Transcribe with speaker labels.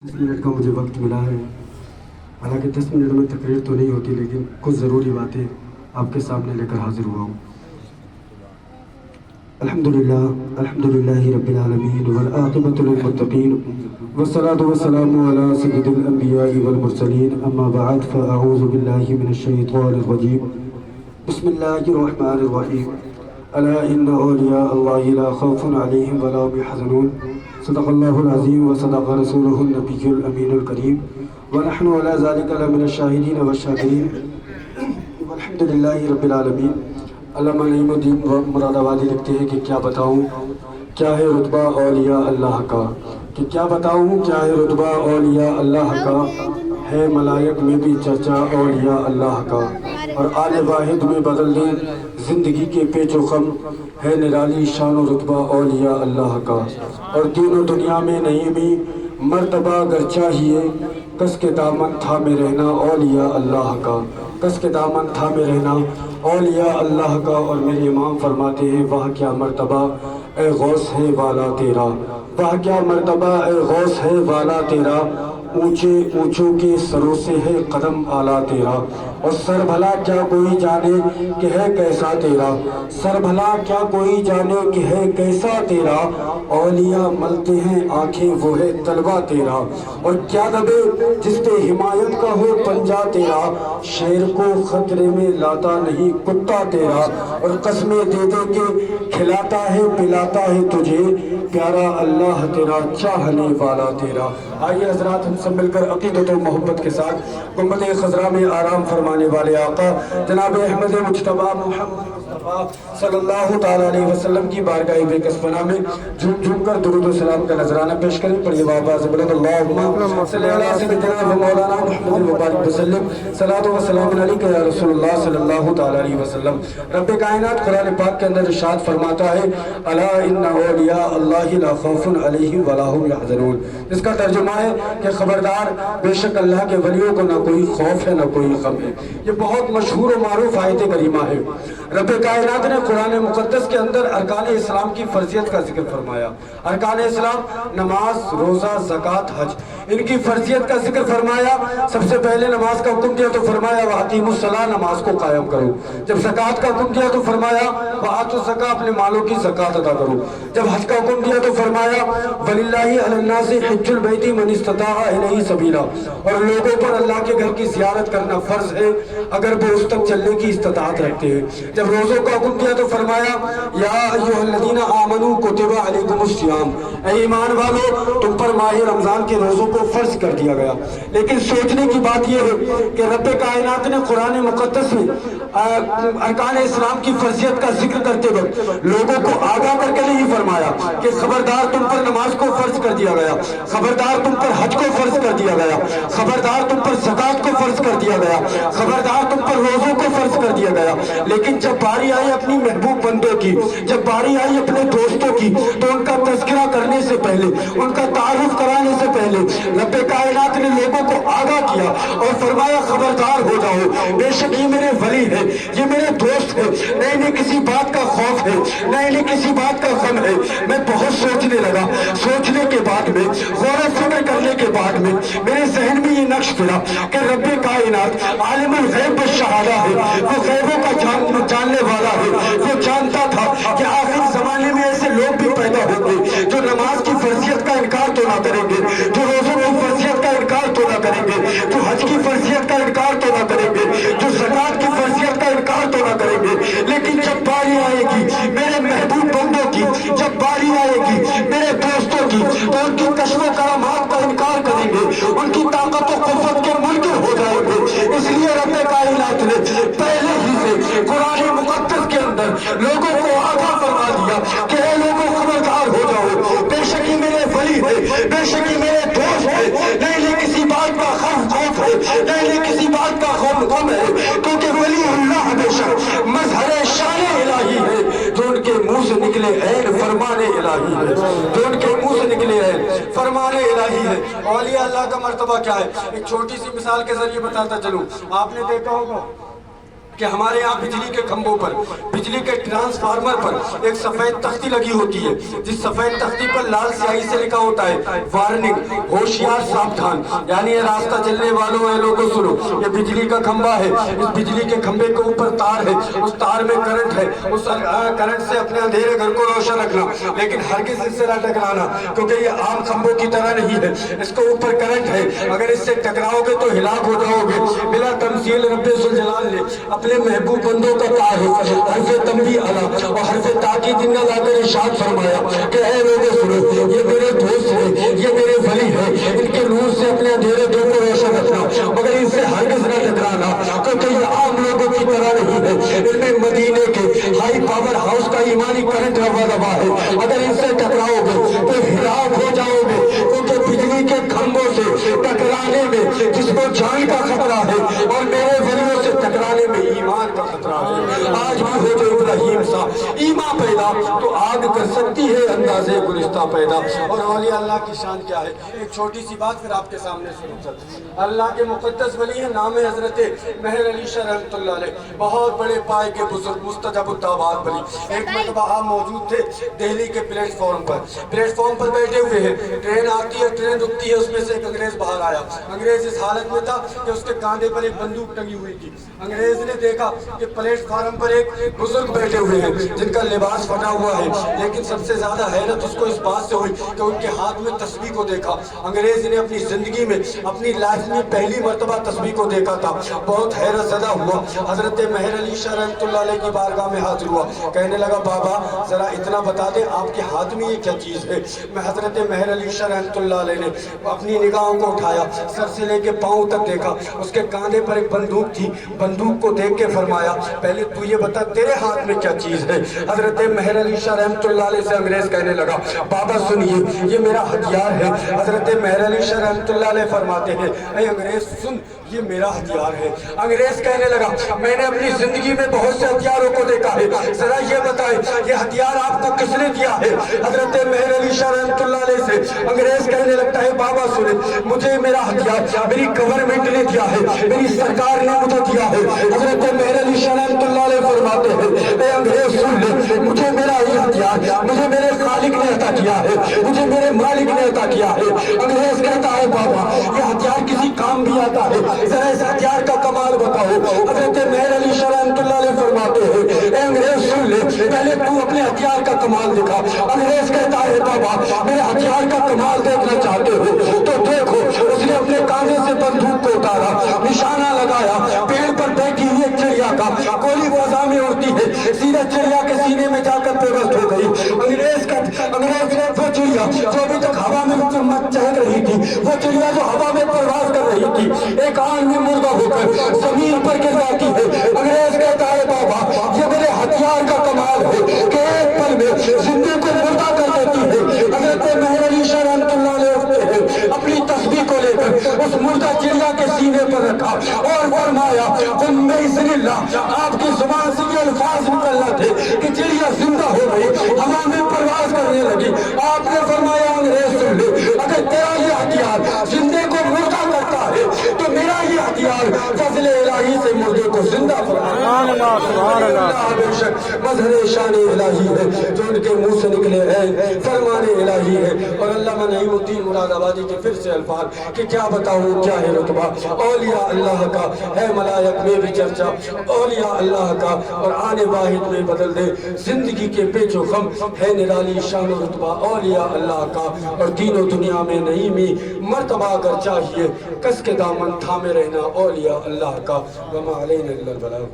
Speaker 1: 10 minute کا مجھے وقت ملا ہے، حالانکہ 10 منٹ میں تقریر تو نہیں ہوتی، لیکن کچھ ضروری باتیں آپ کے سامنے لے کر حاضر ہوا ہوں۔ الحمدللہ رب العالمین والعاقبۃ للمتقین والصلاة والسلام علی سید الانبیاء والمرسلین، اما بعد فاعوذ باللہ من الشیطان الرجیم، بسم اللہ الرحمن الرحیم، الا ان اولیاء اللہ لا خوف علیہم ولا هم يحزنون، صدق اللہ العظیم وصدق رسولہ النبی الامین الکریم، ونحن علی ذلک لمن الشاہدین والشاکرین، والحمدللہ رب العالمین۔ علامہ نعیم الدین مراد آبادی لکھتے ہیں کہ کیا بتاؤں کیا ہے رتبہ اولیاء اللہ کا، کہ کیا بتاؤں کیا ہے رتبہ اولیاء اللہ کا، ہے ملائک میں بھی چرچا اولیاء اللہ کا، اور آل واحد میں بدل دیں زندگی کے پیچ و خم، ہے نرالی شان و رتبہ اولیاء اللہ کا، اور دین و دنیا میں نہیں بھی مرتبہ اگر چاہیے، کس کے دامن تھامے رہنا اولیاء اللہ کا، کس کے دامن تھامے رہنا اولیاء اللہ کا۔ اور میرے امام فرماتے ہیں واہ کیا مرتبہ اے غوث ہے والا تیرا، واہ کیا مرتبہ اے غوث ہے والا تیرا، اونچے اونچوں کے سروں سے ہے قدم اعلیٰ تیرا، اور سر بھلا کیا کوئی جانے کہ ہے کیسا تیرا، سر بھلا کیا کوئی جانے کہ ہے کیسا تیرا، اولیاء ملتے ہیں آنکھیں وہ ہے طلبہ تیرا، اور کیا دبے جس پہ حمایت کا ہو پنجہ تیرا، شیر کو خطرے میں لاتا نہیں کتا تیرا، اور قسمیں دے دے کے کھلاتا ہے پلاتا ہے تجھے، پیارا اللہ تیرا چاہنے والا تیرا۔ آئیے حضرات ہم سب مل کر عقیدت و محبت کے ساتھ گنبد خضرا میں آرام فرمانے والے آقا جناب احمد مجتبیٰ محمد مصطفیٰ صلی اللہ تعالیٰ علیہ وسلم کی بارگاہ بے کس پناہ میں جھوم جھوم کر درود و سلام کا نذرانہ پیش کریں۔ پڑھیے آواز بلند اللہم صلی اللہ سیدنا و مولانا محمد مبارک وسلم، صلاۃ و سلام علیک یا رسول اللہ صلی اللہ تعالیٰ علیہ وسلم۔ رب کائنات قرآن پاک کے اندر ارشاد فرماتا ہے الا ان اولیاء اللہ لا خوف علیہم ولا هم يحزنون، اس کا ترجمہ ہے کہ خبردار بے شک اللہ کے ولیوں کو نہ کوئی خوف ہے نہ کوئی غم ہے۔ یہ بہت مشہور و معروف آیت کریمہ ہے۔ رب کائنات نے قرآن مقدس کے اندر ارکان اسلام کی فرضیت کا ذکر فرمایا۔ ارکان اسلام نماز، روزہ، زکوٰۃ، حج، ان کی فرضیت کا ذکر فرمایا۔ سب سے پہلے نماز کا حکم دیا تو فرمایا وَأَقِیمُوا الصَّلَاةَ، نماز کو قائم کرو۔ جب زکوٰۃ کا حکم دیا تو فرمایا وَآتُوا الزَّکَاةَ، اپنے مالوں کی زکوٰۃ ادا کرو۔ جب حج کا حکم دیا تو فرمایا وَلِلَّهِ عَلَى النَّاسِ حِجُّ الْبَيْتِ مَنِ اسْتَطَاعَ إِلَيْهِ سَبِیلًا، اور لوگوں پر اللہ کے گھر کی زیارت کرنا فرض ہے اگر وہ اس تک چلنے کی استطاعت رکھتے ہیں۔ جب روزوں کا حکم دیا تو فرمایا یا ایھا الذین آمنوا کتب علیکم الصیام، اے ایمان والو تم پر ماہ رمضان کے روزوں کو فرض کر دیا گیا۔ لیکن سوچنے کی بات یہ ہے کہ رب کائنات نے قرآن مقدس میں ارکان اسلام کی فرضیت کا ذکر کرتے وقت لوگوں کو آگاہ کر کے نہیں فرمایا کہ خبردار تم پر نماز کو فرض کر دیا گیا، خبردار تم پر حج کو فرض کر دیا گیا، خبردار تم پر زکوٰۃ کو فرض کر دیا گیا، خبردار تم پر روزوں کو فرض کر دیا گیا۔ لیکن جب باری آئی اپنی محبوب بندوں کی، جب باری آئی اپنے دوستوں کی، تو ان کا تذکرہ کرنے سے پہلے، ان کا تعارف کرانے سے پہلے رب کائنات نے لوگوں کو آگاہ کیا اور فرمایا خبردار ہو جاؤ، بے شک یہ میرے ولی ہے، یہ میرے دوست ہے، نہ انہیں کسی بات کا خوف ہے، نہ انہیں کسی بات کا غم ہے۔ میں بہت سوچنے لگا، سوچنے کے بعد میں، غور و فکر کرنے کے بعد میں میرے ذہن میں یہ نقش پھرا کہ رب کائنات عالم الغیب والشہادہ ہے، وہ غیبوں کا جاننے والا ہے۔ وہ جانتا تھا کہ آخر زمانے میں ایسے لوگ بھی پیدا ہوں گے جو نماز کی فرضیت کا انکار تو نہ کریں گے، جو روزوں کی فرضیت کا انکار تو نہ کریں گے، جو حج کی فرضیت کا انکار تو نہ کریں گے، جو زکوٰۃ کی فرضیت کا انکار تو نہ کریں گے۔ لیکن جب باری آئے گی میرے محبوب بندوں کی، جب باری آئے گی میرے دوستوں کی، تو ان کی کشف و کرامات کا انکار کریں گے، ان کی طاقت و قوت کے منکر ہو جائیں گے۔ اس لیے رب کائنات نے پہلے ہی سے قرآن مقدس کے اندر لوگوں کو آگاہ فرما دیا کہ اے لوگوں خبردار ہو جاؤ، بے شک یہ میرے ولی ہے، بے شک یہ میرے دوست ہے، نہ انہیں کسی بات کا خوف ہے، نہ انہیں کسی بات کا غم ہے، کیونکہ ولی اللہ ہمیشہ مظہر شان الہی ہے، جو ان کے منہ سے نکلے عین فرمان الہی ہے، جو ان کے منہ سے نکلے عین فرمان الہی ہے۔ اولیاء اللہ کا مرتبہ کیا ہے؟ ایک چھوٹی سی مثال کے ذریعے بتاتا چلوں۔ آپ نے دیکھا ہوگا کہ ہمارے یہاں بجلی کے کھمبوں پر، بجلی کے ٹرانسفارمر پر ایک سفید تختی لگی ہوتی ہے، جس سفید تختی پر لال سیاہی سے لکھا ہوتا ہے وارننگ، ہوشیار ساودھان، یعنی یہ راستہ چلنے والوں اے لوگوں سنو، یہ بجلی کا کھمبا ہے، اس بجلی کے کھمبے کے اوپر تار ہے، اس تار میں کرنٹ ہے، اس کرنٹ سے اپنے اندھیرے گھر کو روشن رکھنا، لیکن ہرگز اس سے نہ ٹکرانا، کیونکہ یہ عام کھمبوں کی طرح نہیں ہے، اس کے اوپر کرنٹ ہے، اگر اس سے ٹکراؤ گے تو ہلاک ہو جاؤ گے۔ بلا تمثیل رب ذوالجلال نے اپنے محبوب بندوں کا تعارف حرف تنبیہ علی اور حرف تاکید نہ لا کر ارشاد فرمایا کہ اے لوگوں سنو، یہ میرے دوست ہیں، یہ میرے ولی ہیں، ان کے نور سے اپنے اندھیرے دل کو روشن رکھنا، مگر ان سے ہرگز نہ ٹکرانا، کیونکہ یہ عام لوگوں کی طرح نہیں ہے، ان میں مدینے کے ہائی پاور ہاؤس کا ایمانی کرنٹ روا دبا ہے، اگر ان سے ٹکراؤ گے تو ہلاک ہو جاؤ گے، کیونکہ بجلی کے کھمبوں سے ٹکرانے میں جس کو جان کا خطرہ ہے اور میرے ولیوں سے ٹکرانے میں ایمان کا خطرہ ہے۔ آج بھی ہو جو ابراہیم سا ایمان پیدا تو آگ کر سکتی ہے اندازے گلستہ پیدا۔ اور اولیاء اللہ کی شان کیا ہے، ایک چھوٹی سی بات پھر آپ کے سامنے سنوں چل۔ اللہ کے مقدس ولی ہیں، نام ہے حضرت مہر علی شاہ رحمۃ اللہ علیہ، بہت بڑے پائے کے بزرگ، مستجاب الدعوات ولی۔ ایک مرتبہ آپ موجود تھے دہلی کے پلیٹ فارم پر بیٹھے ہوئے ہیں، ٹرین آتی ہے، ٹرین رکتی ہے، اس میں سے ایک انگریز باہر آیا۔ انگریز اس حالت میں تھا کہ اس کے کاندھے پر ایک بندوق ٹنگی ہوئی تھی۔ انگریز نے دیکھا کہ پلیٹ فارم پر ایک بزرگ بیٹھے ہوئے ہیں جن کا لباس پھٹا ہوا ہے، لیکن سب سے زیادہ حیرت اس کو اس بات سے ہوئی کہ ان کے ہاتھ میں تسبیح کو دیکھا۔ انگریز نے اپنی زندگی میں، اپنی لائف میں پہلی مرتبہ تسبیح کو دیکھا تھا، بہت حیرت زدہ ہوا۔ حضرت مہر علی شاہ رحمۃ اللہ علیہ کی بارگاہ میں حاضر ہوا، کہنے لگا بابا ذرا اتنا بتا دیں آپ کے ہاتھ میں یہ کیا چیز ہے؟ میں حضرت مہر علی شاہ رحمۃ اللہ علیہ نے اپنی نگاہوں کو اٹھایا، سر سے لے کے پاؤں تک دیکھا، اس کے کاندھے پر ایک بندوق تھی، بندوق کو دیکھ کے فرمایا پہلے تو یہ بتا تیرے ہاتھ میں کیا چیز ہے؟ حضرت مہر علی شاہ رحمۃ اللہ علیہ سے انگریز کہنے لگا بابا سنیے یہ میرا ہتھیار ہے۔ حضرت مہر علی شاہ رحمۃ اللہ علیہ فرماتے ہیں اے انگریز سن یہ میرا ہتھیار ہے۔ انگریز کہنے لگا میں نے اپنی زندگی میں بہت سے ہتھیاروں کو دیکھا ہے، ذرا یہ بتائیں یہ ہتھیار آپ کو کس نے دیا ہے؟ حضرت مہر علی شاہ رحمۃ اللہ علیہ سے انگریز کہنے لگتا ہے بابا سنیں مجھے میرا ہتھیار میری گورنمنٹ نے دیا ہے، میری سرکار نے مجھے دیا ہے۔ حضرت مہر علی شاہ رحمۃ اللہ علیہ فرماتے ہیں اے انگریز سن لے مجھے میرا یہ ہتھیار مجھے میرے خالق نے عطا کیا ہے، مجھے میرے مالک نے عطا کیا ہے۔ انگریز کہتا ہے بابا یہ ہتھیار کسی کام بھی آتا ہے، ذرا اس ہتھیار کا کمال بتاؤ۔ حضرت مہر علی شاہ رحمۃ اللہ علیہ فرماتے ہیں اے انگریز سن لے پہلے تو اپنے ہتھیار کا کمال دکھا۔ انگریز کہتا ہے بابا میرے ہتھیار کا کمال دیکھنا چاہتے ہو تو دیکھو۔ اس نے اپنے کاندھے سے بندوق کو اتارا، نشانہ لگایا، پیڑ پر بیٹھی ہوئی ایک چڑیا کا گولی فضا میں اڑتی ہے، سیدھا چڑیا کے سینے میں جا کر پیوست ہو گئی۔ انگریز نے وہ چڑیا جو ابھی تک ہوا میں چہک رہی تھی، وہ چڑیا جو ہوا میں پرواز کر رہی تھی ایک آن میں مردہ ہو کر زمین پر گر جاتی ہے۔ انگریز کہتا ہے بابا یہ میرے ہتھیار کا کمال ہے کہ ایک پل میں زندے کو مردہ کر دیتی ہے۔ حضرت مہر علی شاہ رحمۃ اللہ علیہ اپنی تسبیح کو لے کر اس مردہ چڑیا کے سینے پر رکھا اور فرمایا قم بإذن اللہ۔ آپ کی زبان سے یہ الفاظ نکلنا تھے کہ چڑیا زندہ ہو گئی، ہوا میں پرواز کرنے لگی۔ آپ نے فرمایا انگریز سن لے اگر تیرا یہ ہتھیار زندے کو مردہ کرتا ہے تو میرا یہ ہتھیار فضل الہی سے مردے کو زندہ فرماتا ہے۔ بے شک مظہر شان الہی ہے جو ان کے منہ سے نکلے ہیں فرمان الہی ہے۔ اور علامہ نعیم الدین مراد آبادی کے پھر سے الفاظ کہ کیا بتاؤں کیا ہے رتبہ اولیاء اللہ کا ہے ملائک میں بھی چرچا، اولیاء اللہ کا اور آنے واحد میں بدل دے زندگی کے پیچ و خم ہے نرالی شان و رتبہ اولیاء اللہ کا۔ اور دین و دنیا میں نہیں میں مرتبہ اگر چاہیے کس کے دامن تھامے رہنا اولیاء اللہ کا۔ وما علینا الا البلاغ۔